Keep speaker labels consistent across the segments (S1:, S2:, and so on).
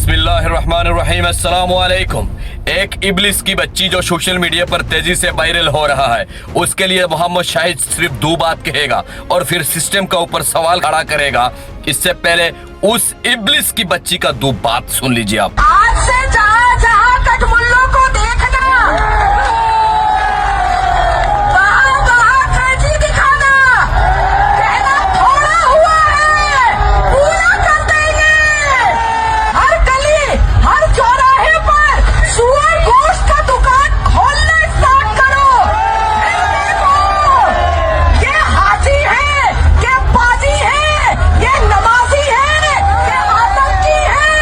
S1: बिस्मिल्लाहिर्रहमानिर्रहीम, अस्सलाम वालेकुम। एक इब्लिस की बच्ची जो सोशल मीडिया पर तेजी से वायरल हो रहा है, उसके लिए मोहम्मद शाहिद सिर्फ दो बात कहेगा और फिर सिस्टम का ऊपर सवाल खड़ा करेगा। इससे पहले उस इब्लिस की बच्ची का दो बात सुन लीजिए आप।
S2: आज से जहाँ जहाँ कठमुल्लों को देखना, वहाँ वहाँ कैंची दिखाना, कहना थोड़ा हुआ है, पूरा कर देंगे। हर गली, हर चौराहे पर सुअर गोश्त का दुकान खोलना स्टार्ट करो। देखो, ये हाजी है, ये बाजी है, ये नमाजी है, ये आतंकी है,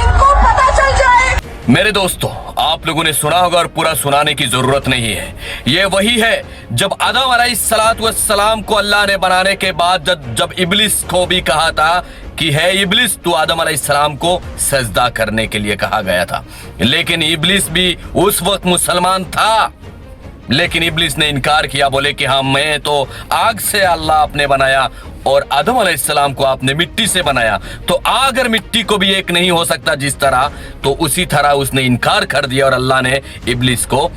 S2: इनको पता चल जाए।
S1: मेरे दोस्तों, आप लोगों ने सुना होगा और पूरा सुनाने की जरूरत नहीं है। ये वही है जब आदम अलैहिस्सलाम को अल्लाह ने बनाने के बाद जब इब्लिस को भी कहा था कि है इब्लिस, तो आदम अलैहिस्सलाम को सजदा करने के लिए कहा गया था। लेकिन इब्लिस भी उस वक्त मुसलमान था, लेकिन इब्लिस ने इनकार किया, बोले कि हाँ, मैं तो आग से अल्लाह आपने बनाया और आदम अलैहिस्सलाम को आपने मिट्टी से बनाया, तो अगर मिट्टी को भी एक नहीं हो सकता जिस तरह, तो उसी तरह उसने इनकार कर दिया और अल्लाह ने इब्लिस को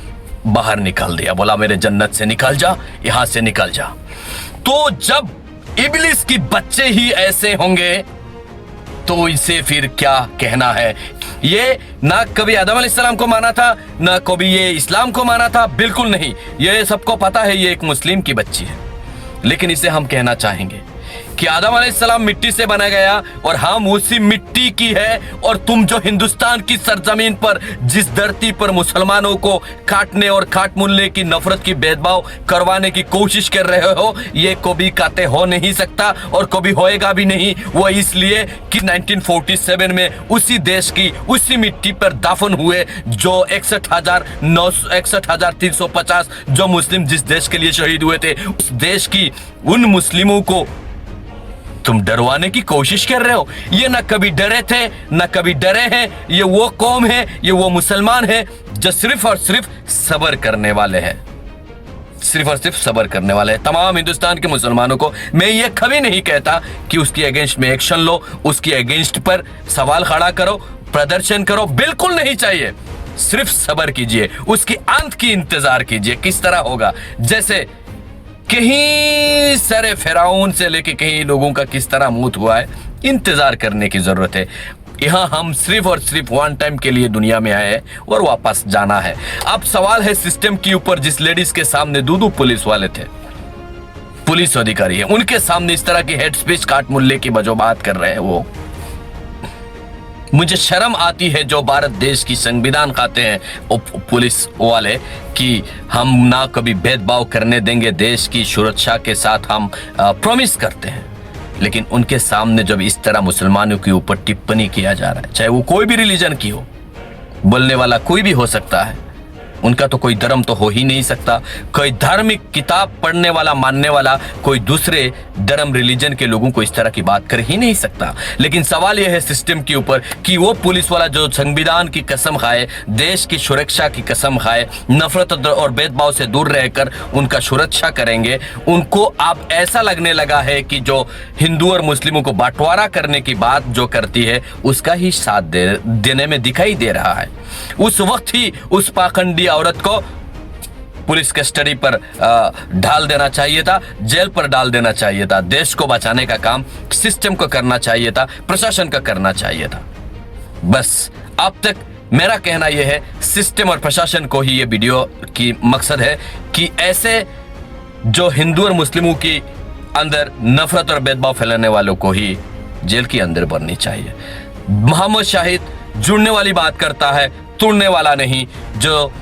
S1: बाहर निकाल दिया। बोला मेरे जन्नत से निकल जा, यहां से निकल जा। तो जब इब्लिस की बच्चे ही ऐसे होंगे तो इसे फिर क्या कहना है। ये ना कभी आदम अलैहिस्सलाम को माना था, ना कभी ये इस्लाम को माना था, बिल्कुल नहीं। ये सबको पता है ये एक मुस्लिम की बच्ची है। लेकिन इसे हम कहना चाहेंगे कि आदम अलैहिस्सलाम मिट्टी से बना गया और हम उसी मिट्टी की है, और तुम जो हिंदुस्तान की सरजमीन पर जिस धरती पर मुसलमानों को काटने और काट मूलने की, नफरत की, भेदभाव करवाने की कोशिश कर रहे हो, ये कभी काते हो नहीं सकता और कभी होएगा भी नहीं। वो इसलिए कि 1947 में उसी देश की उसी मिट्टी पर दफन हुए जो 61,350 जो मुस्लिम जिस देश के लिए शहीद हुए थे, उस देश की उन मुस्लिमों को तुम डरवाने की कोशिश कर रहे हो। ये ना कभी डरे थे, ना कभी डरे हैं। ये वो कौम है, ये वो मुसलमान है जो सिर्फ और सिर्फ सब्र करने वाले हैं, सिर्फ और सिर्फ सब्र करने वाले हैं। तमाम हिंदुस्तान के मुसलमानों को मैं ये कभी नहीं कहता कि उसकी अगेंस्ट में एक्शन लो, उसकी अगेंस्ट पर सवाल खड़ा करो, प्रदर्शन करो, बिल्कुल नहीं चाहिए। सिर्फ सब्र कीजिए, उसकी अंत की इंतजार कीजिए किस तरह होगा। जैसे कहीं सरे फिरौन से लेके कहीं लोगों का किस तरह मौत हुआ है, इंतजार करने की जरूरत है। यहाँ हम सिर्फ और सिर्फ वन टाइम के लिए दुनिया में आए हैं और वापस जाना है। अब सवाल है सिस्टम के ऊपर। जिस लेडीज के सामने दो पुलिस वाले थे, पुलिस अधिकारी है, उनके सामने इस तरह की हेड स्पीच काट मुल्ले की जो बात कर रहे हैं, वो मुझे शर्म आती है। जो भारत देश की संविधान खाते हैं वो पुलिस वाले कि हम ना कभी भेदभाव करने देंगे, देश की सुरक्षा के साथ हम प्रॉमिस करते हैं, लेकिन उनके सामने जब इस तरह मुसलमानों के ऊपर टिप्पणी किया जा रहा है, चाहे वो कोई भी रिलीजन की हो, बोलने वाला कोई भी हो सकता है, उनका तो कोई धर्म तो हो ही नहीं सकता। कोई धार्मिक किताब पढ़ने वाला, मानने वाला कोई दूसरे धर्म रिलीजन के लोगों को इस तरह की बात कर ही नहीं सकता। लेकिन सवाल यह है सिस्टम के ऊपर कि वो पुलिस वाला जो संविधान की कसम खाए, देश की सुरक्षा की कसम खाए, नफरत और भेदभाव से दूर रहकर उनका सुरक्षा करेंगे, उनको अब ऐसा लगने लगा है कि जो हिंदू और मुस्लिमों को बंटवारा करने की बात जो करती है, उसका ही साथ देने में दिखाई दे रहा है। उस वक्त ही उस पाखंडी औरत को पुलिस कस्टडी पर डाल देना चाहिए था, जेल पर डाल देना चाहिए था। देश को बचाने का काम सिस्टम को करना चाहिए था, प्रशासन का करना चाहिए था। बस अब तक मेरा कहना यह है, सिस्टम और प्रशासन को ही ये वीडियो की मकसद है कि ऐसे जो हिंदू और मुस्लिमों की अंदर नफरत और भेदभाव फैलाने वालों को ही जेल के अंदर भरनी चाहिए। मोहम्मद शाहिद जुड़ने वाली बात करता है, तोड़ने वाला नहीं। जो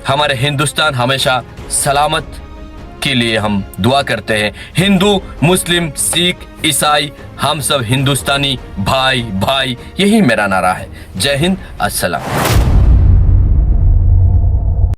S1: हमारे हिंदुस्तान हमेशा सलामत के लिए हम दुआ करते हैं। हिंदू, मुस्लिम, सिख, ईसाई, हम सब हिंदुस्तानी भाई भाई, यही मेरा नारा है। जय हिंद, अस्सलाम।